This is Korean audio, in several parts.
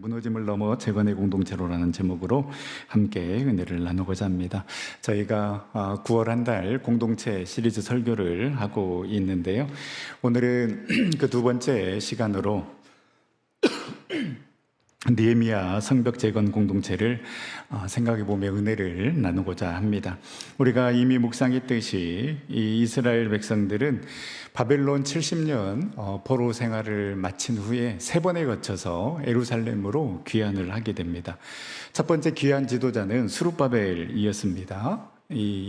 무너짐을 넘어 재건의 공동체로라는 제목으로 함께 은혜를 나누고자 합니다. 저희가 9월 한 달 공동체 시리즈 설교를 하고 있는데요. 오늘은 그 두 번째 시간으로 느헤미야 성벽 재건 공동체를 생각해보며 은혜를 나누고자 합니다. 우리가 이미 묵상했듯이 이 이스라엘 백성들은 바벨론 70년 포로 생활을 마친 후에 세 번에 거쳐서 예루살렘으로 귀환을 하게 됩니다. 첫 번째 귀환 지도자는 스룹바벨이었습니다.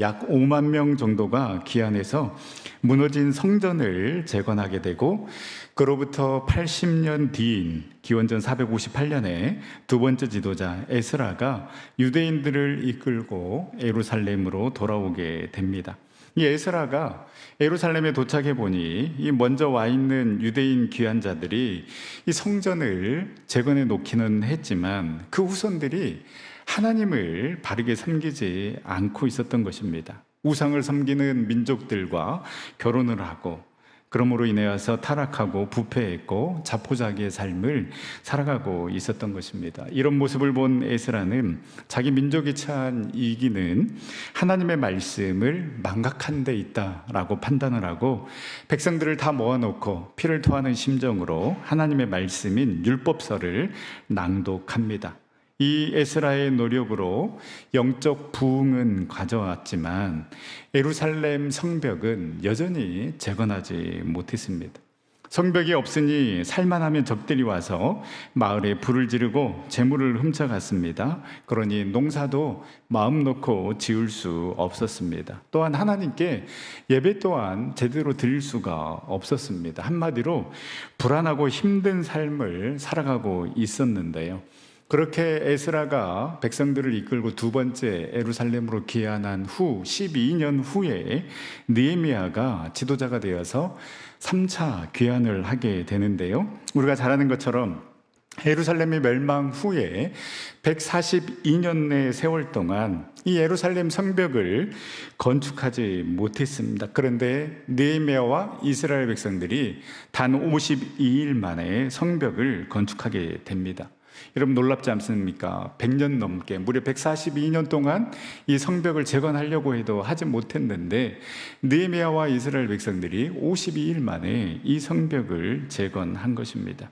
약 5만 명 정도가 귀환해서 무너진 성전을 재건하게 되고, 그로부터 80년 뒤인 기원전 458년에 두 번째 지도자 에스라가 유대인들을 이끌고 예루살렘으로 돌아오게 됩니다. 이 에스라가 예루살렘에 도착해 보니 이 먼저 와 있는 유대인 귀환자들이 이 성전을 재건해 놓기는 했지만 그 후손들이 하나님을 바르게 섬기지 않고 있었던 것입니다. 우상을 섬기는 민족들과 결혼을 하고, 그러므로 인해서 타락하고 부패했고 자포자기의 삶을 살아가고 있었던 것입니다. 이런 모습을 본 에스라는 자기 민족이 처한 위기는 하나님의 말씀을 망각한 데 있다라고 판단을 하고, 백성들을 다 모아놓고 피를 토하는 심정으로 하나님의 말씀인 율법서를 낭독합니다. 이 에스라의 노력으로 영적 부흥은 가져왔지만 예루살렘 성벽은 여전히 재건하지 못했습니다. 성벽이 없으니 살만하면 적들이 와서 마을에 불을 지르고 재물을 훔쳐갔습니다. 그러니 농사도 마음 놓고 지을 수 없었습니다. 또한 하나님께 예배 또한 제대로 드릴 수가 없었습니다. 한마디로 불안하고 힘든 삶을 살아가고 있었는데요. 그렇게 에스라가 백성들을 이끌고 두 번째 예루살렘으로 귀환한 후 12년 후에 느헤미야가 지도자가 되어서 3차 귀환을 하게 되는데요. 우리가 잘 아는 것처럼 예루살렘의 멸망 후에 142년의 세월 동안 이 예루살렘 성벽을 건축하지 못했습니다. 그런데 느헤미야와 이스라엘 백성들이 단 52일 만에 성벽을 건축하게 됩니다. 여러분 놀랍지 않습니까? 100년 넘게 무려 142년 동안 이 성벽을 재건하려고 해도 하지 못했는데 느헤미야와 이스라엘 백성들이 52일 만에 이 성벽을 재건한 것입니다.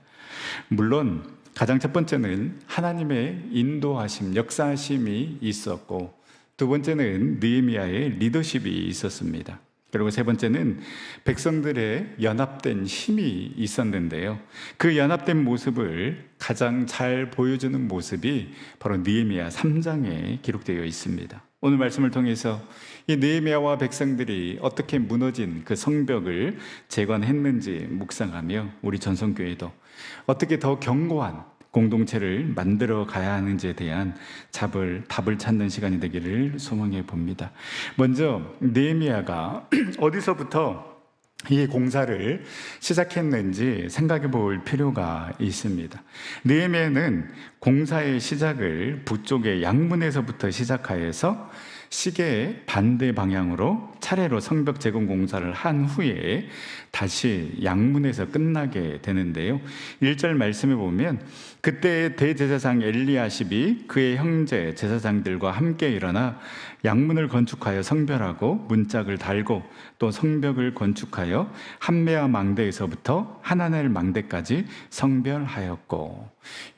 물론 가장 첫 번째는 하나님의 인도하심, 역사하심이 있었고, 두 번째는 느헤미야의 리더십이 있었습니다. 그리고 세 번째는 백성들의 연합된 힘이 있었는데요. 그 연합된 모습을 가장 잘 보여주는 모습이 바로 느헤미야 3장에 기록되어 있습니다. 오늘 말씀을 통해서 이 느헤미야와 백성들이 어떻게 무너진 그 성벽을 재건했는지 묵상하며 우리 전성교회도 어떻게 더 견고한 공동체를 만들어 가야 하는지에 대한 답을 찾는 시간이 되기를 소망해 봅니다. 먼저 느헤미야가 어디서부터 이 공사를 시작했는지 생각해 볼 필요가 있습니다. 느헤미야는 공사의 시작을 북쪽의 양문에서부터 시작하여서 시계의 반대 방향으로 차례로 성벽 재건 공사를 한 후에 다시 양문에서 끝나게 되는데요. 1절 말씀에 보면 그때 대제사장 엘리야십이 그의 형제 제사장들과 함께 일어나 양문을 건축하여 성별하고 문짝을 달고 또 성벽을 건축하여 한메아 망대에서부터 하나넬 망대까지 성별하였고.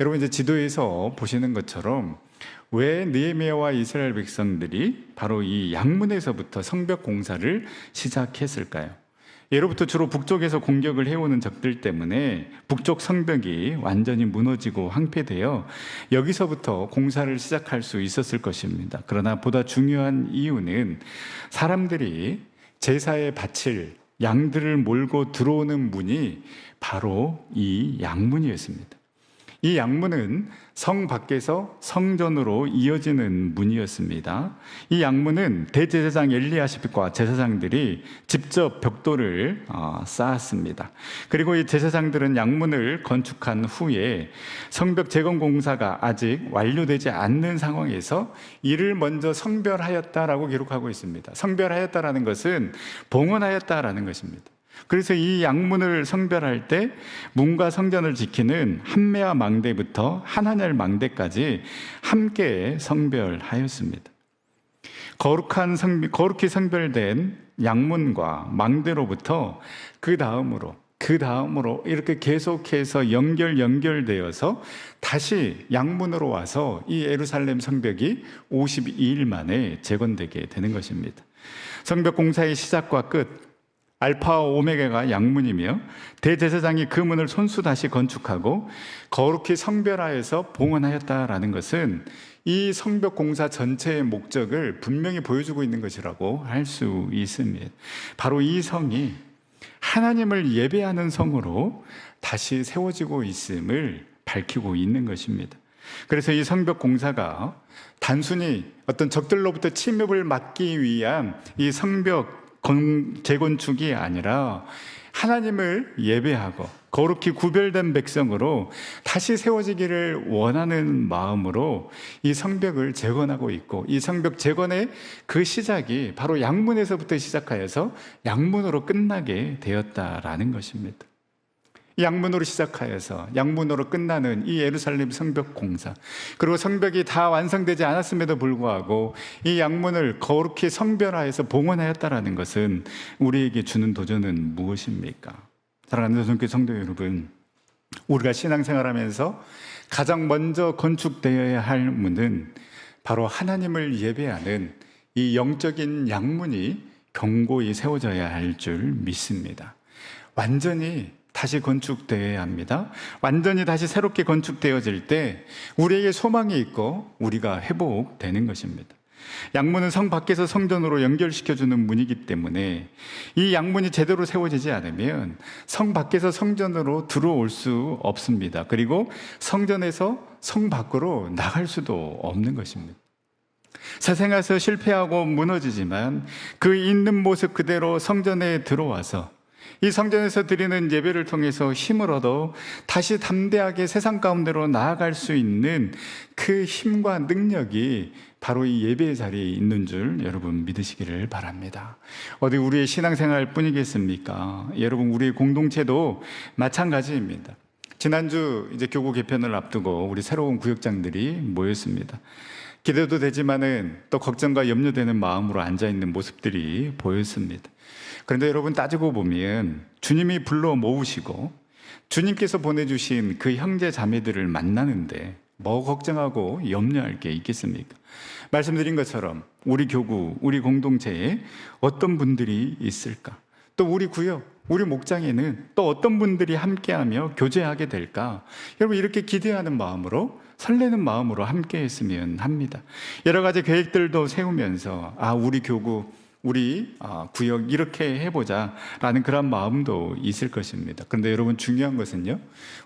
여러분 이제 지도에서 보시는 것처럼 왜 느헤미야와 이스라엘 백성들이 바로 이 양문에서부터 성벽 공사를 시작했을까요? 예로부터 주로 북쪽에서 공격을 해오는 적들 때문에 북쪽 성벽이 완전히 무너지고 황폐되어 여기서부터 공사를 시작할 수 있었을 것입니다. 그러나 보다 중요한 이유는 사람들이 제사에 바칠 양들을 몰고 들어오는 문이 바로 이 양문이었습니다. 이 양문은 성 밖에서 성전으로 이어지는 문이었습니다. 이 양문은 대제사장 엘리야십과 제사장들이 직접 벽돌을 쌓았습니다. 그리고 이 제사장들은 양문을 건축한 후에 성벽 재건 공사가 아직 완료되지 않는 상황에서 이를 먼저 성별하였다라고 기록하고 있습니다. 성별하였다라는 것은 봉헌하였다라는 것입니다. 그래서 이 양문을 성별할 때 문과 성전을 지키는 한매와 망대부터 한하늘 망대까지 함께 성별하였습니다. 거룩히 성별된 양문과 망대로부터 그 다음으로 이렇게 계속해서 연결되어서 다시 양문으로 와서 이 예루살렘 성벽이 52일 만에 재건되게 되는 것입니다. 성벽 공사의 시작과 끝, 알파와 오메가가 양문이며 대제사장이 그 문을 손수 다시 건축하고 거룩히 성별하여서 봉헌하였다라는 것은 이 성벽 공사 전체의 목적을 분명히 보여주고 있는 것이라고 할 수 있습니다. 바로 이 성이 하나님을 예배하는 성으로 다시 세워지고 있음을 밝히고 있는 것입니다. 그래서 이 성벽 공사가 단순히 어떤 적들로부터 침입을 막기 위한 이 성벽 재건축이 아니라 하나님을 예배하고 거룩히 구별된 백성으로 다시 세워지기를 원하는 마음으로 이 성벽을 재건하고 있고, 이 성벽 재건의 그 시작이 바로 양문에서부터 시작하여서 양문으로 끝나게 되었다라는 것입니다. 양문으로 시작하여서 양문으로 끝나는 이 예루살렘 성벽 공사, 그리고 성벽이 다 완성되지 않았음에도 불구하고 이 양문을 거룩히 성별하여서 봉헌하였다라는 것은 우리에게 주는 도전은 무엇입니까? 사랑하는 도전교회 성도 여러분, 우리가 신앙생활하면서 가장 먼저 건축되어야 할 문은 바로 하나님을 예배하는 이 영적인 양문이 견고히 세워져야 할 줄 믿습니다. 완전히 다시 건축되어야 합니다. 완전히 다시 새롭게 건축되어질 때 우리에게 소망이 있고 우리가 회복되는 것입니다. 양문은 성 밖에서 성전으로 연결시켜주는 문이기 때문에 이 양문이 제대로 세워지지 않으면 성 밖에서 성전으로 들어올 수 없습니다. 그리고 성전에서 성 밖으로 나갈 수도 없는 것입니다. 사생활에서 실패하고 무너지지만 그 있는 모습 그대로 성전에 들어와서 이 성전에서 드리는 예배를 통해서 힘을 얻어 다시 담대하게 세상 가운데로 나아갈 수 있는 그 힘과 능력이 바로 이 예배의 자리에 있는 줄 여러분 믿으시기를 바랍니다. 어디 우리의 신앙생활 뿐이겠습니까? 여러분, 우리의 공동체도 마찬가지입니다. 지난주 이제 교구 개편을 앞두고 우리 새로운 구역장들이 모였습니다. 기대도 되지만은 또 걱정과 염려되는 마음으로 앉아있는 모습들이 보였습니다. 그런데 여러분, 따지고 보면 주님이 불러 모으시고 주님께서 보내주신 그 형제 자매들을 만나는데 뭐 걱정하고 염려할 게 있겠습니까? 말씀드린 것처럼 우리 교구, 우리 공동체에 어떤 분들이 있을까? 또 우리 구역, 우리 목장에는 또 어떤 분들이 함께하며 교제하게 될까? 여러분, 이렇게 기대하는 마음으로, 설레는 마음으로 함께 했으면 합니다. 여러 가지 계획들도 세우면서 우리 교구, 우리 구역 이렇게 해보자 라는 그런 마음도 있을 것입니다. 그런데 여러분, 중요한 것은요,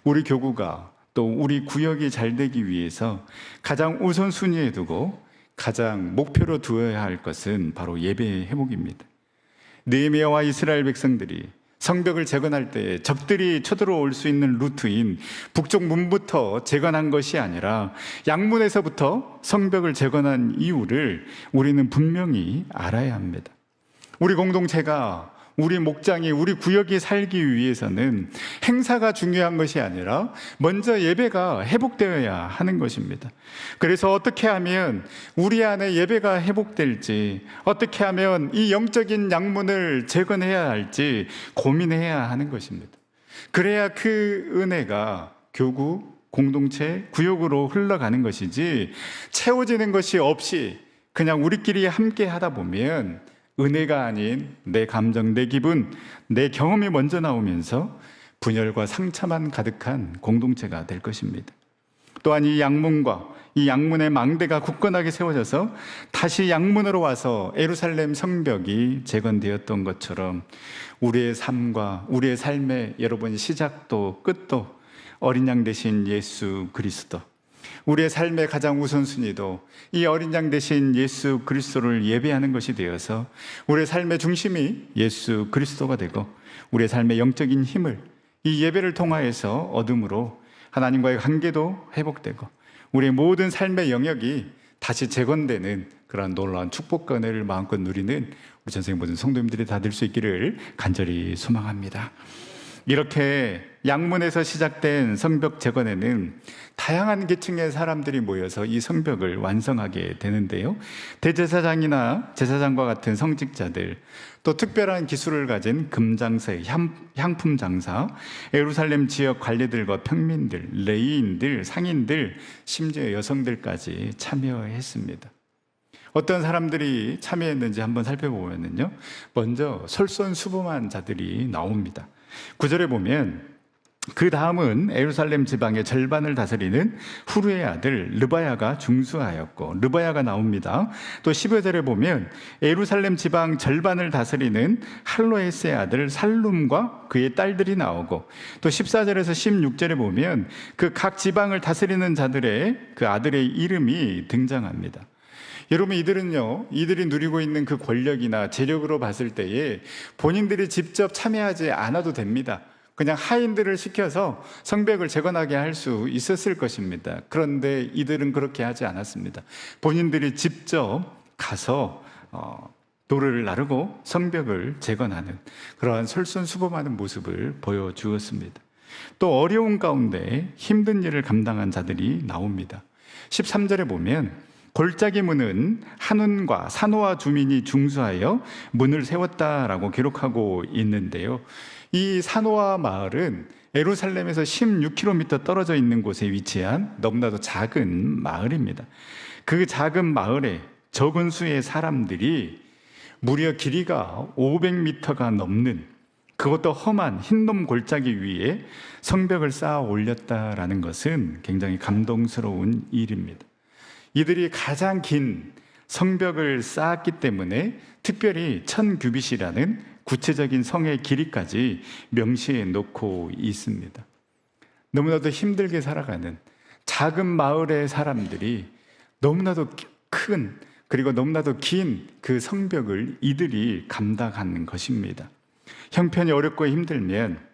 우리 교구가 또 우리 구역이 잘 되기 위해서 가장 우선순위에 두고 가장 목표로 두어야 할 것은 바로 예배의 회복입니다. 느헤미야와 이스라엘 백성들이 성벽을 재건할 때 적들이 쳐들어올 수 있는 루트인 북쪽 문부터 재건한 것이 아니라 양문에서부터 성벽을 재건한 이유를 우리는 분명히 알아야 합니다. 우리 공동체가, 우리 목장이, 우리 구역이 살기 위해서는 행사가 중요한 것이 아니라 먼저 예배가 회복되어야 하는 것입니다. 그래서 어떻게 하면 우리 안에 예배가 회복될지, 어떻게 하면 이 영적인 양문을 재건해야 할지 고민해야 하는 것입니다. 그래야 그 은혜가 교구, 공동체, 구역으로 흘러가는 것이지, 채워지는 것이 없이 그냥 우리끼리 함께 하다 보면 은혜가 아닌 내 감정, 내 기분, 내 경험이 먼저 나오면서 분열과 상처만 가득한 공동체가 될 것입니다. 또한 이 양문과 이 양문의 망대가 굳건하게 세워져서 다시 양문으로 와서 예루살렘 성벽이 재건되었던 것처럼 우리의 삶과 우리의 삶의 여러분 시작도 끝도 어린 양 되신 예수 그리스도, 우리의 삶의 가장 우선순위도 이 어린 양 되신 예수 그리스도를 예배하는 것이 되어서 우리의 삶의 중심이 예수 그리스도가 되고, 우리의 삶의 영적인 힘을 이 예배를 통하여서 얻음으로 하나님과의 관계도 회복되고, 우리의 모든 삶의 영역이 다시 재건되는 그런 놀라운 축복과 은혜를 마음껏 누리는 우리 전생 모든 성도님들이 다 될 수 있기를 간절히 소망합니다. 이렇게 양문에서 시작된 성벽 재건에는 다양한 계층의 사람들이 모여서 이 성벽을 완성하게 되는데요. 대제사장이나 제사장과 같은 성직자들, 또 특별한 기술을 가진 금장사, 향품 장사, 예루살렘 지역 관리들과 평민들, 레위인들, 상인들, 심지어 여성들까지 참여했습니다. 어떤 사람들이 참여했는지 한번 살펴보면요, 먼저 솔선수범한 자들이 나옵니다. 9절에 보면 그 다음은 예루살렘 지방의 절반을 다스리는 후르의 아들 르바야가 중수하였고, 르바야가 나옵니다. 또 15절에 보면 예루살렘 지방 절반을 다스리는 할로에스의 아들 살룸과 그의 딸들이 나오고, 또 14절에서 16절에 보면 그 각 지방을 다스리는 자들의 그 아들의 이름이 등장합니다. 여러분, 이들이 누리고 있는 그 권력이나 재력으로 봤을 때에 본인들이 직접 참여하지 않아도 됩니다. 그냥 하인들을 시켜서 성벽을 재건하게 할 수 있었을 것입니다. 그런데 이들은 그렇게 하지 않았습니다. 본인들이 직접 가서 돌을 나르고 성벽을 재건하는 그러한 솔선수범하는 모습을 보여주었습니다. 또 어려운 가운데 힘든 일을 감당한 자들이 나옵니다. 13절에 보면 골짜기 문은 한운과 사노아 주민이 중수하여 문을 세웠다라고 기록하고 있는데요. 이 사노아 마을은 예루살렘에서 16km 떨어져 있는 곳에 위치한 너무나도 작은 마을입니다. 그 작은 마을에 적은 수의 사람들이 무려 길이가 500m가 넘는, 그것도 험한 흰놈 골짜기 위에 성벽을 쌓아 올렸다라는 것은 굉장히 감동스러운 일입니다. 이들이 가장 긴 성벽을 쌓았기 때문에 특별히 1000규빗이라는 구체적인 성의 길이까지 명시해 놓고 있습니다. 너무나도 힘들게 살아가는 작은 마을의 사람들이 너무나도 큰, 그리고 너무나도 긴 그 성벽을 이들이 감당하는 것입니다. 형편이 어렵고 힘들면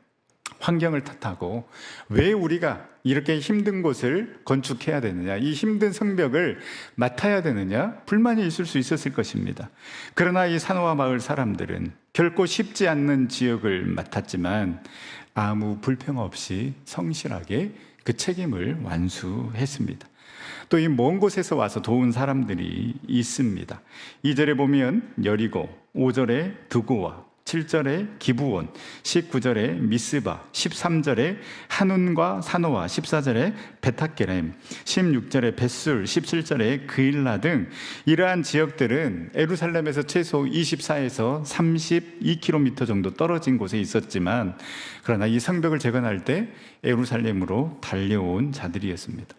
환경을 탓하고 왜 우리가 이렇게 힘든 곳을 건축해야 되느냐, 이 힘든 성벽을 맡아야 되느냐, 불만이 있을 수 있었을 것입니다. 그러나 이 사노아 마을 사람들은 결코 쉽지 않는 지역을 맡았지만 아무 불평 없이 성실하게 그 책임을 완수했습니다. 또 이 먼 곳에서 와서 도운 사람들이 있습니다. 2절에 보면 여리고, 5절에 두고와, 7절에 기브온, 19절에 미스바, 13절에 한운과 사노아, 14절에 베타게렘, 16절에 벳술, 17절에 그일라 등 이러한 지역들은 예루살렘에서 최소 24에서 32km 정도 떨어진 곳에 있었지만, 그러나 이 성벽을 재건할 때 예루살렘으로 달려온 자들이었습니다.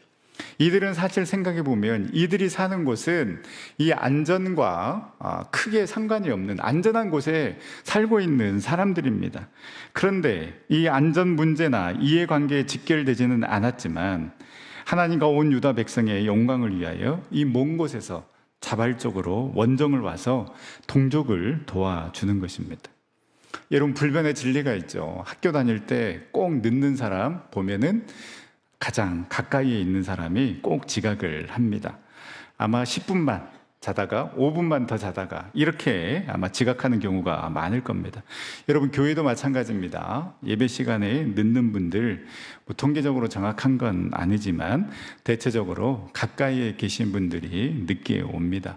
이들은 사실 생각해 보면 이들이 사는 곳은 이 안전과 크게 상관이 없는 안전한 곳에 살고 있는 사람들입니다. 그런데 이 안전 문제나 이해관계에 직결되지는 않았지만 하나님과 온 유다 백성의 영광을 위하여 이 먼 곳에서 자발적으로 원정을 와서 동족을 도와주는 것입니다. 여러분, 불변의 진리가 있죠. 학교 다닐 때 꼭 늦는 사람 보면은 가장 가까이에 있는 사람이 꼭 지각을 합니다. 아마 10분만 자다가 5분만 더 자다가 이렇게 아마 지각하는 경우가 많을 겁니다. 여러분, 교회도 마찬가지입니다. 예배 시간에 늦는 분들, 통계적으로 정확한 건 아니지만 대체적으로 가까이에 계신 분들이 늦게 옵니다.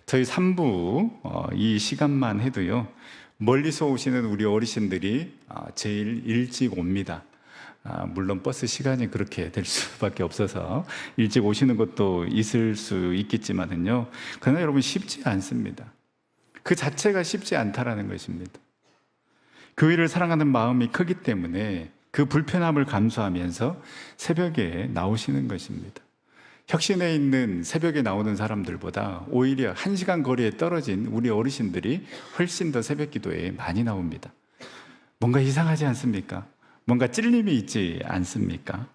저희 3부 이 시간만 해도요, 멀리서 오시는 우리 어르신들이 제일 일찍 옵니다. 물론 버스 시간이 그렇게 될 수밖에 없어서 일찍 오시는 것도 있을 수 있겠지만은요, 그러나 여러분, 쉽지 않습니다. 그 자체가 쉽지 않다라는 것입니다. 교회를 사랑하는 마음이 크기 때문에 그 불편함을 감수하면서 새벽에 나오시는 것입니다. 혁신에 있는 새벽에 나오는 사람들보다 오히려 1시간 거리에 떨어진 우리 어르신들이 훨씬 더 새벽 기도에 많이 나옵니다. 뭔가 이상하지 않습니까? 뭔가 찔림이 있지 않습니까?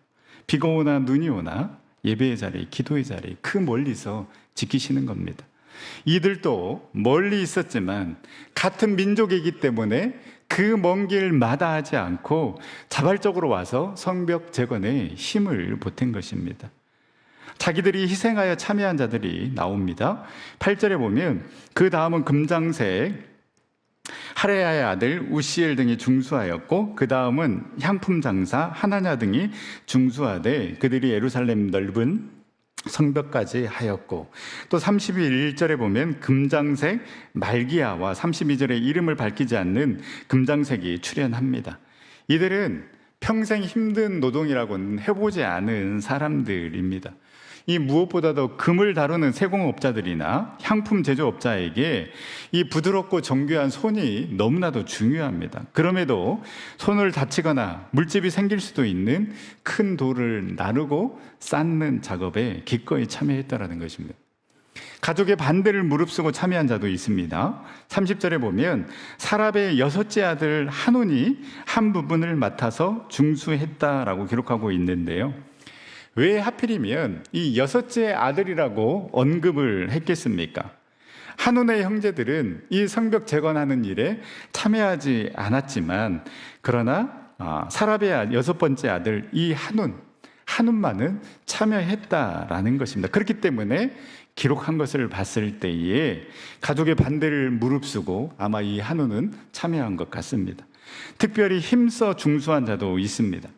비가 오나 눈이 오나 예배의 자리, 기도의 자리 그 멀리서 지키시는 겁니다. 이들도 멀리 있었지만 같은 민족이기 때문에 그 먼 길 마다하지 않고 자발적으로 와서 성벽 재건에 힘을 보탠 것입니다. 자기들이 희생하여 참여한 자들이 나옵니다. 8절에 보면 그 다음은 금장색 하레야의 아들 우시엘 등이 중수하였고 그 다음은 향품 장사 하나냐 등이 중수하되 그들이 예루살렘 넓은 성벽까지 하였고, 또 31절에 보면 금장색 말기야와 32절에 이름을 밝히지 않는 금장색이 출현합니다. 이들은 평생 힘든 노동이라고는 해보지 않은 사람들입니다. 이 무엇보다도 금을 다루는 세공업자들이나 향품 제조업자에게 이 부드럽고 정교한 손이 너무나도 중요합니다. 그럼에도 손을 다치거나 물집이 생길 수도 있는 큰 돌을 나르고 쌓는 작업에 기꺼이 참여했다라는 것입니다. 가족의 반대를 무릅쓰고 참여한 자도 있습니다. 30절에 보면 사랍의 6째 아들 한온이 한 부분을 맡아서 중수했다라고 기록하고 있는데요. 왜 하필이면 이 6째 아들이라고 언급을 했겠습니까? 한온의 형제들은 이 성벽 재건하는 일에 참여하지 않았지만, 그러나 사랍의 6번째 아들 이 한온만은 참여했다라는 것입니다. 그렇기 때문에 기록한 것을 봤을 때에 가족의 반대를 무릅쓰고 아마 이 한온은 참여한 것 같습니다. 특별히 힘써 중수한 자도 있습니다.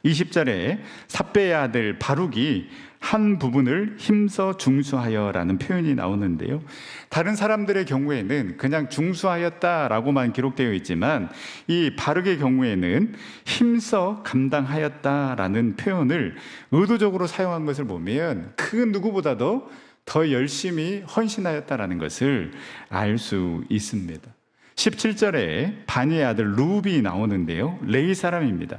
20절에 삽배의 아들 바룩이 한 부분을 힘써 중수하여라는 표현이 나오는데요. 다른 사람들의 경우에는 그냥 중수하였다라고만 기록되어 있지만 이 바룩의 경우에는 힘써 감당하였다라는 표현을 의도적으로 사용한 것을 보면 그 누구보다도 더 열심히 헌신하였다라는 것을 알 수 있습니다. 17절에 바니의 아들 루비 나오는데요. 레위 사람입니다.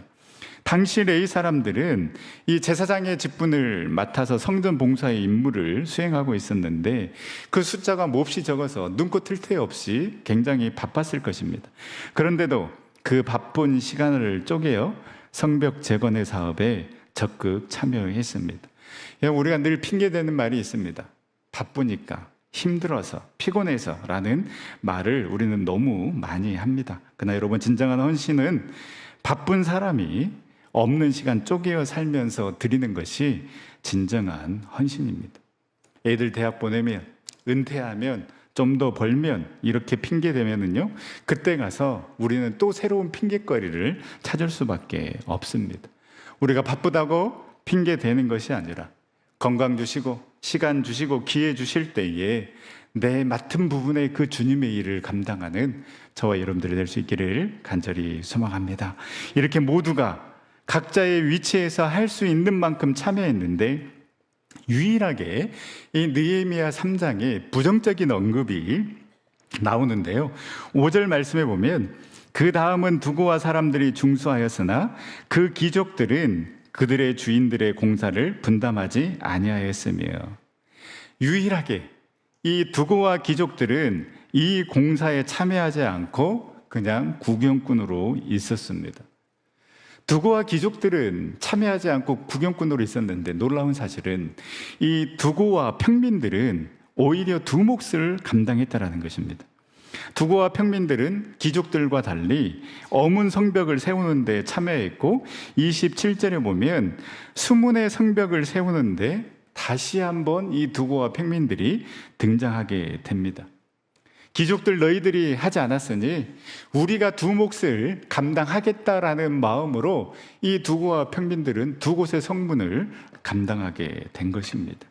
당시 레위 사람들은 이 제사장의 직분을 맡아서 성전 봉사의 임무를 수행하고 있었는데 그 숫자가 몹시 적어서 눈코 틀 새 없이 굉장히 바빴을 것입니다. 그런데도 그 바쁜 시간을 쪼개어 성벽 재건의 사업에 적극 참여했습니다. 우리가 늘 핑계대는 말이 있습니다. 바쁘니까, 힘들어서, 피곤해서 라는 말을 우리는 너무 많이 합니다. 그러나 여러분, 진정한 헌신은 바쁜 사람이 없는 시간 쪼개어 살면서 드리는 것이 진정한 헌신입니다. 애들 대학 보내면, 은퇴하면, 좀 더 벌면 이렇게 핑계대면은요, 그때 가서 우리는 또 새로운 핑계거리를 찾을 수밖에 없습니다. 우리가 바쁘다고 핑계대는 것이 아니라 건강 주시고 시간 주시고 기회 주실 때에 내 맡은 부분의 그 주님의 일을 감당하는 저와 여러분들이 될 수 있기를 간절히 소망합니다. 이렇게 모두가 각자의 위치에서 할 수 있는 만큼 참여했는데 유일하게 이 느헤미야 3장에 부정적인 언급이 나오는데요. 5절 말씀에 보면 그 다음은 두고와 사람들이 중수하였으나 그 귀족들은 그들의 주인들의 공사를 분담하지 아니하였으며, 유일하게 이 두고와 귀족들은 이 공사에 참여하지 않고 그냥 구경꾼으로 있었습니다. 두고와 귀족들은 참여하지 않고 구경꾼으로 있었는데 놀라운 사실은 이 두고와 평민들은 오히려 두 몫을 감당했다라는 것입니다. 두고와 평민들은 귀족들과 달리 어문 성벽을 세우는 데 참여했고 27절에 보면 수문의 성벽을 세우는데 다시 한번 이 두고와 평민들이 등장하게 됩니다. 귀족들 너희들이 하지 않았으니 우리가 두 몫을 감당하겠다라는 마음으로 이 두고와 평민들은 두 곳의 성문을 감당하게 된 것입니다.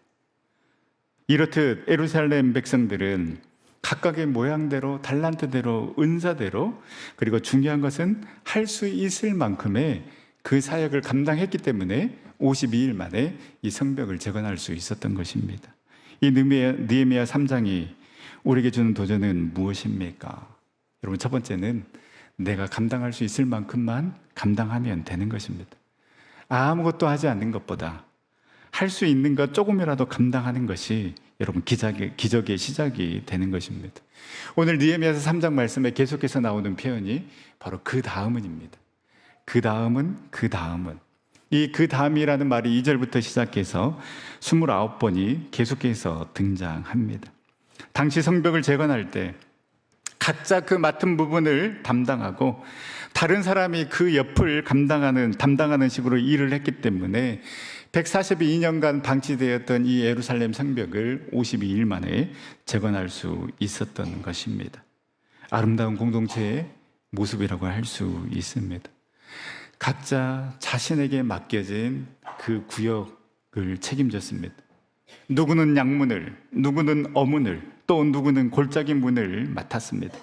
이렇듯 예루살렘 백성들은 각각의 모양대로, 달란트대로, 은사대로, 그리고 중요한 것은 할 수 있을 만큼의 그 사역을 감당했기 때문에 52일 만에 이 성벽을 재건할 수 있었던 것입니다. 이 느헤미야 3장이 우리에게 주는 도전은 무엇입니까? 여러분, 첫 번째는 내가 감당할 수 있을 만큼만 감당하면 되는 것입니다. 아무것도 하지 않는 것보다 할 수 있는 것 조금이라도 감당하는 것이 여러분 기적의 시작이 되는 것입니다. 오늘 느헤미야서 3장 말씀에 계속해서 나오는 표현이 바로 그 다음은입니다. 그 다음은 이 그 다음이라는 말이 2절부터 시작해서 29번이 계속해서 등장합니다. 당시 성벽을 재건할 때 각자 그 맡은 부분을 담당하고 다른 사람이 그 옆을 담당하는 식으로 일을 했기 때문에 142년간 방치되었던 이 예루살렘 성벽을 52일 만에 재건할 수 있었던 것입니다. 아름다운 공동체의 모습이라고 할 수 있습니다. 각자 자신에게 맡겨진 그 구역을 책임졌습니다. 누구는 양문을, 누구는 어문을, 또 누구는 골짜기 문을 맡았습니다.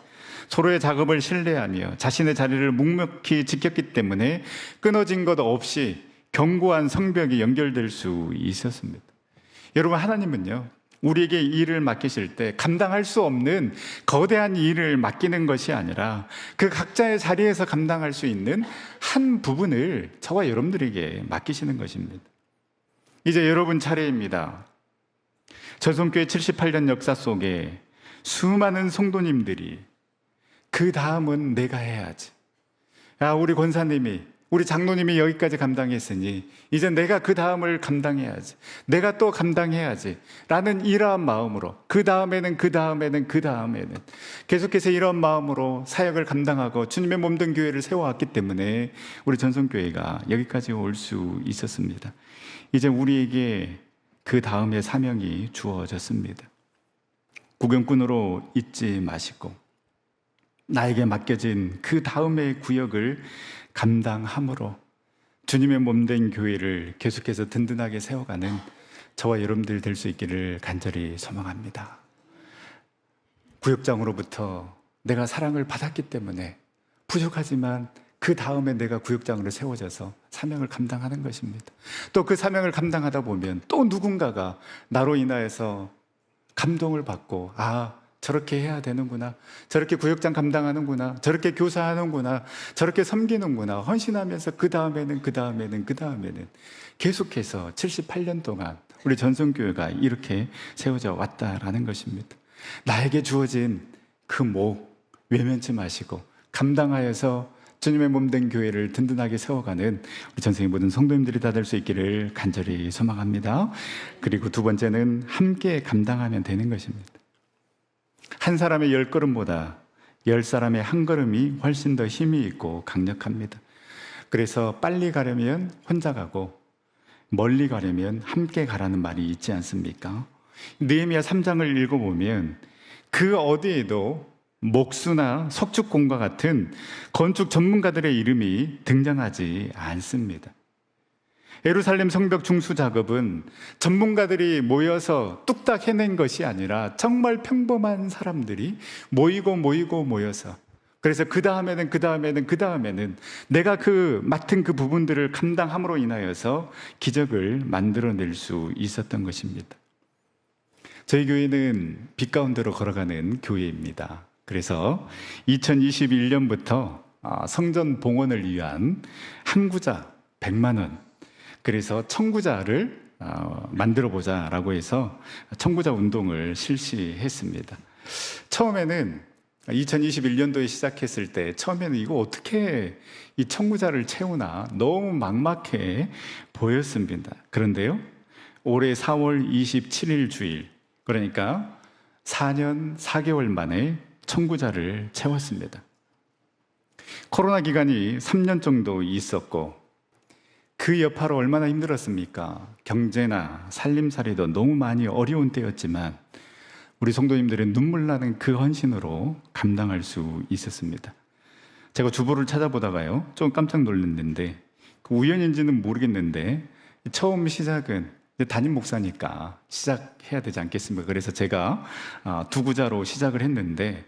서로의 작업을 신뢰하며 자신의 자리를 묵묵히 지켰기 때문에 끊어진 것 없이 견고한 성벽이 연결될 수 있었습니다. 여러분, 하나님은요, 우리에게 일을 맡기실 때 감당할 수 없는 거대한 일을 맡기는 것이 아니라 그 각자의 자리에서 감당할 수 있는 한 부분을 저와 여러분들에게 맡기시는 것입니다. 이제 여러분 차례입니다. 전성교회 78년 역사 속에 수많은 성도님들이 그 다음은 내가 해야지. 우리 권사님이, 우리 장로님이 여기까지 감당했으니 이제 내가 그 다음을 감당해야지. 내가 또 감당해야지. 라는 이러한 마음으로 그 다음에는 계속해서 이런 마음으로 사역을 감당하고 주님의 몸된 교회를 세워왔기 때문에 우리 전성교회가 여기까지 올 수 있었습니다. 이제 우리에게 그 다음의 사명이 주어졌습니다. 구경꾼으로 있지 마시고 나에게 맡겨진 그 다음의 구역을 감당함으로 주님의 몸된 교회를 계속해서 든든하게 세워가는 저와 여러분들 될 수 있기를 간절히 소망합니다. 구역장으로부터 내가 사랑을 받았기 때문에 부족하지만 그 다음에 내가 구역장으로 세워져서 사명을 감당하는 것입니다. 또 그 사명을 감당하다 보면 또 누군가가 나로 인하여서 감동을 받고 저렇게 해야 되는구나, 저렇게 구역장 감당하는구나, 저렇게 교사하는구나, 저렇게 섬기는구나 헌신하면서 그 다음에는 계속해서 78년 동안 우리 전성교회가 이렇게 세워져 왔다라는 것입니다. 나에게 주어진 그 목 외면치 마시고 감당하여서 주님의 몸된 교회를 든든하게 세워가는 우리 전생의 모든 성도님들이 다 될 수 있기를 간절히 소망합니다. 그리고 두 번째는 함께 감당하면 되는 것입니다. 한 사람의 10걸음보다 10사람의 한 걸음이 훨씬 더 힘이 있고 강력합니다. 그래서 빨리 가려면 혼자 가고 멀리 가려면 함께 가라는 말이 있지 않습니까? 느헤미야 3장을 읽어보면 그 어디에도 목수나 석축공과 같은 건축 전문가들의 이름이 등장하지 않습니다. 예루살렘 성벽 중수 작업은 전문가들이 모여서 뚝딱 해낸 것이 아니라 정말 평범한 사람들이 모여서 그래서 그 다음에는 내가 맡은 그 부분들을 감당함으로 인하여서 기적을 만들어낼 수 있었던 것입니다. 저희 교회는 빛 가운데로 걸어가는 교회입니다. 그래서 2021년부터 성전 봉헌을 위한 한구자 100만 원, 그래서 청구자를 만들어 보자라고 해서 청구자 운동을 실시했습니다. 처음에는 2021년도에 시작했을 때 처음에는 이거 어떻게 이 청구자를 채우나 너무 막막해 보였습니다. 그런데요, 올해 4월 27일 주일, 그러니까 4년 4개월 만에 청구자를 채웠습니다. 코로나 기간이 3년 정도 있었고 그 여파로 얼마나 힘들었습니까? 경제나 살림살이도 너무 많이 어려운 때였지만 우리 성도님들의 눈물 나는 그 헌신으로 감당할 수 있었습니다. 제가 주보를 찾아보다가요, 좀 깜짝 놀랐는데 우연인지는 모르겠는데 처음 시작은 담임 목사니까 시작해야 되지 않겠습니까? 그래서 제가 두구자로 시작을 했는데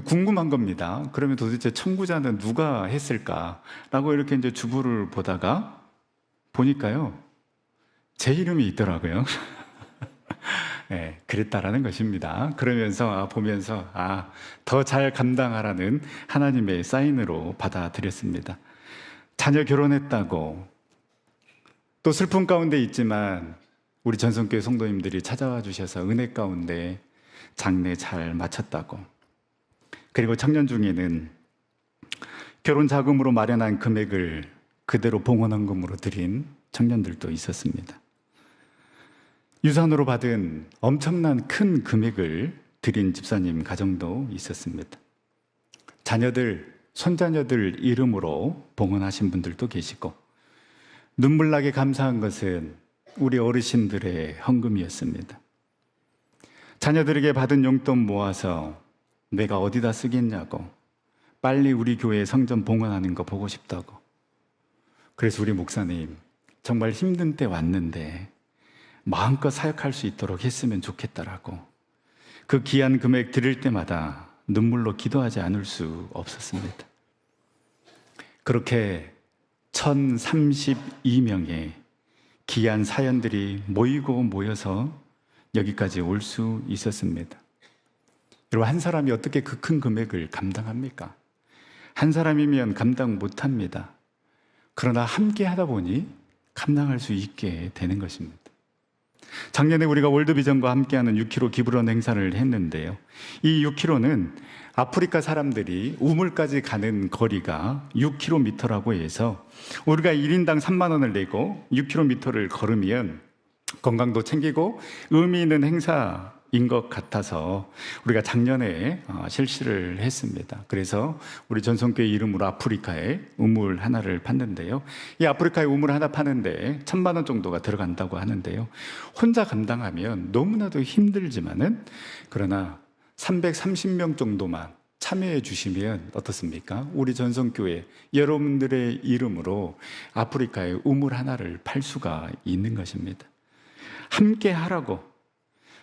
궁금한 겁니다. 그러면 도대체 청구자는 누가 했을까라고 이렇게 이제 주보를 보니까요, 제 이름이 있더라고요. 네, 그랬다라는 것입니다. 그러면서 보면서 더 잘 감당하라는 하나님의 사인으로 받아들였습니다. 자녀 결혼했다고, 또 슬픔 가운데 있지만 우리 전성교회 성도님들이 찾아와 주셔서 은혜 가운데 장례 잘 마쳤다고, 그리고 청년 중에는 결혼 자금으로 마련한 금액을 그대로 봉헌헌금으로 드린 청년들도 있었습니다. 유산으로 받은 엄청난 큰 금액을 드린 집사님 가정도 있었습니다. 자녀들 손자녀들 이름으로 봉헌하신 분들도 계시고, 눈물나게 감사한 것은 우리 어르신들의 헌금이었습니다. 자녀들에게 받은 용돈 모아서 내가 어디다 쓰겠냐고, 빨리 우리 교회 성전 봉헌하는 거 보고 싶다고. 그래서 우리 목사님, 정말 힘든 때 왔는데 마음껏 사역할 수 있도록 했으면 좋겠다라고, 그 귀한 금액 드릴 때마다 눈물로 기도하지 않을 수 없었습니다. 그렇게 1032명의 귀한 사연들이 모이고 모여서 여기까지 올 수 있었습니다. 여러분, 한 사람이 어떻게 그 큰 금액을 감당합니까? 한 사람이면 감당 못합니다. 그러나 함께 하다 보니 감당할 수 있게 되는 것입니다. 작년에 우리가 월드비전과 함께하는 6km 기부론 행사를 했는데요, 이 6km는 아프리카 사람들이 우물까지 가는 거리가 6km라고 해서 우리가 1인당 3만 원을 내고 6km를 걸으면 건강도 챙기고 의미 있는 행사인 것 같아서 우리가 작년에 실시를 했습니다. 그래서 우리 전성교회 이름으로 아프리카에 우물 하나를 팠는데요, 이 아프리카에 우물 하나 파는데 1,000만 원 정도가 들어간다고 하는데요, 혼자 감당하면 너무나도 힘들지만은, 그러나 330명 정도만 참여해 주시면 어떻습니까? 우리 전성교회 여러분들의 이름으로 아프리카에 우물 하나를 팔 수가 있는 것입니다. 함께 하라고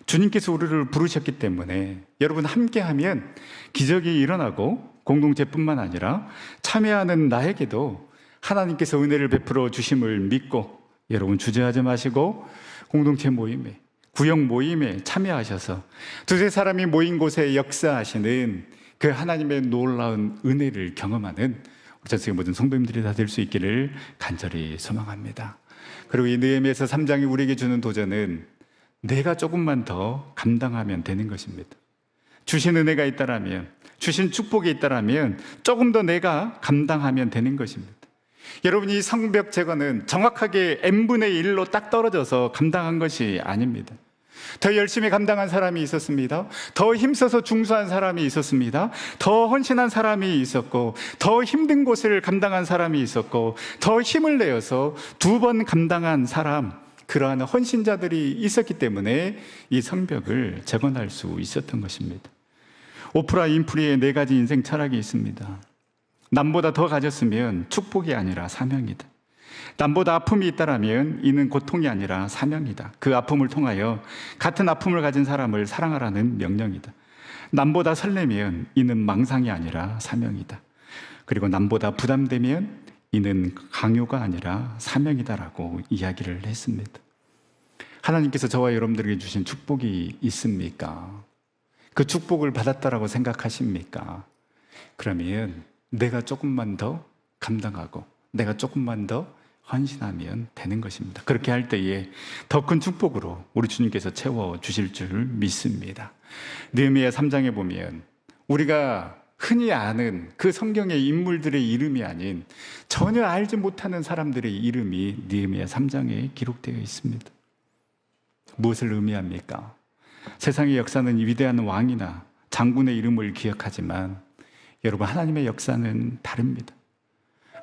주님께서 우리를 부르셨기 때문에 여러분, 함께 하면 기적이 일어나고 공동체뿐만 아니라 참여하는 나에게도 하나님께서 은혜를 베풀어 주심을 믿고, 여러분 주저하지 마시고 공동체 모임에, 구역 모임에 참여하셔서 두세 사람이 모인 곳에 역사하시는 그 하나님의 놀라운 은혜를 경험하는 우리 전세계 모든 성도님들이 다 될 수 있기를 간절히 소망합니다. 그리고 이 느헤미야서 3장이 우리에게 주는 도전은 내가 조금만 더 감당하면 되는 것입니다. 주신 은혜가 있다라면, 주신 축복이 있다라면 조금 더 내가 감당하면 되는 것입니다. 여러분, 이 성벽 제거는 정확하게 n분의 1로 딱 떨어져서 감당한 것이 아닙니다. 더 열심히 감당한 사람이 있었습니다. 더 힘써서 중수한 사람이 있었습니다. 더 헌신한 사람이 있었고, 더 힘든 곳을 감당한 사람이 있었고, 더 힘을 내어서 2번 감당한 사람, 그러한 헌신자들이 있었기 때문에 이 성벽을 재건할 수 있었던 것입니다. 오프라 윈프리의 4가지 인생 철학이 있습니다. 남보다 더 가졌으면 축복이 아니라 사명이다. 남보다 아픔이 있다라면 이는 고통이 아니라 사명이다. 그 아픔을 통하여 같은 아픔을 가진 사람을 사랑하라는 명령이다. 남보다 설레면 이는 망상이 아니라 사명이다. 그리고 남보다 부담되면 이는 강요가 아니라 사명이다라고 이야기를 했습니다. 하나님께서 저와 여러분들에게 주신 축복이 있습니까? 그 축복을 받았다라고 생각하십니까? 그러면 내가 조금만 더 감당하고 내가 조금만 더 헌신하면 되는 것입니다. 그렇게 할 때에 더 큰 축복으로 우리 주님께서 채워주실 줄 믿습니다. 느헤미야 3장에 보면 우리가 흔히 아는 그 성경의 인물들의 이름이 아닌 전혀 알지 못하는 사람들의 이름이 느헤미야 3장에 기록되어 있습니다. 무엇을 의미합니까? 세상의 역사는 위대한 왕이나 장군의 이름을 기억하지만 여러분, 하나님의 역사는 다릅니다.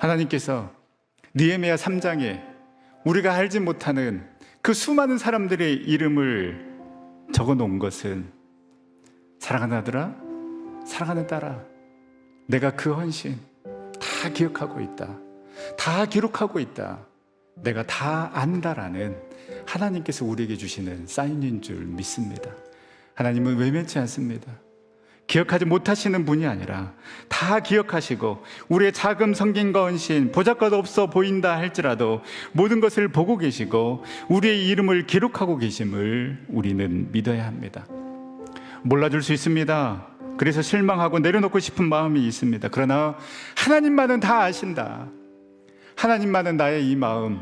하나님께서 느헤미야 3장에 우리가 알지 못하는 그 수많은 사람들의 이름을 적어 놓은 것은, 사랑하는 아들아, 사랑하는 딸아, 내가 그 헌신 다 기억하고 있다, 다 기록하고 있다, 내가 다 안다라는 하나님께서 우리에게 주시는 사인인 줄 믿습니다. 하나님은 외면치 않습니다. 기억하지 못하시는 분이 아니라 다 기억하시고, 우리의 자금, 성김과 헌신 보잘것 없어 보인다 할지라도 모든 것을 보고 계시고 우리의 이름을 기록하고 계심을 우리는 믿어야 합니다. 몰라줄 수 있습니다. 그래서 실망하고 내려놓고 싶은 마음이 있습니다. 그러나 하나님만은 다 아신다. 하나님만은 나의 이 마음,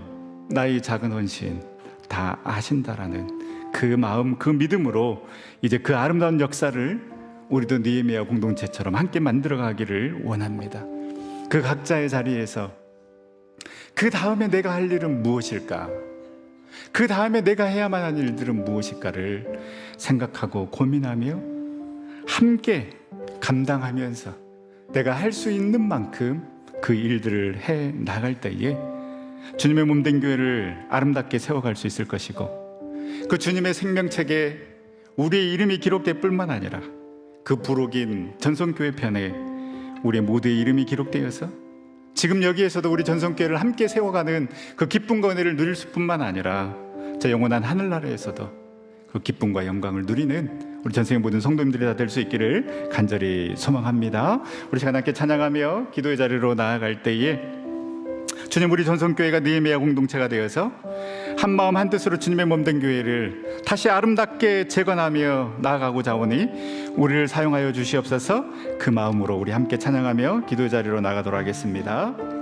나의 작은 헌신 다 아신다라는 그 마음, 그 믿음으로 이제 그 아름다운 역사를 우리도 느헤미야 공동체처럼 함께 만들어가기를 원합니다. 그 각자의 자리에서 그 다음에 내가 할 일은 무엇일까? 그 다음에 내가 해야만 할 일들은 무엇일까를 생각하고 고민하며 함께 감당하면서 내가 할 수 있는 만큼 그 일들을 해 나갈 때에 주님의 몸된 교회를 아름답게 세워갈 수 있을 것이고, 그 주님의 생명책에 우리의 이름이 기록될 뿐만 아니라 그 부록인 전성교회 편에 우리 모두의 이름이 기록되어서 지금 여기에서도 우리 전성교회를 함께 세워가는 그 기쁨과 은혜를 누릴 뿐만 아니라 저 영원한 하늘나라에서도 그 기쁨과 영광을 누리는 우리 전생의 모든 성도님들이 다 될 수 있기를 간절히 소망합니다. 우리 시간 함께 찬양하며 기도의 자리로 나아갈 때에 주님, 우리 전성교회가 느헤미야 공동체가 되어서 한 마음 한 뜻으로 주님의 몸된 교회를 다시 아름답게 재건하며 나아가고자 하오니 우리를 사용하여 주시옵소서. 그 마음으로 우리 함께 찬양하며 기도의 자리로 나가도록 하겠습니다.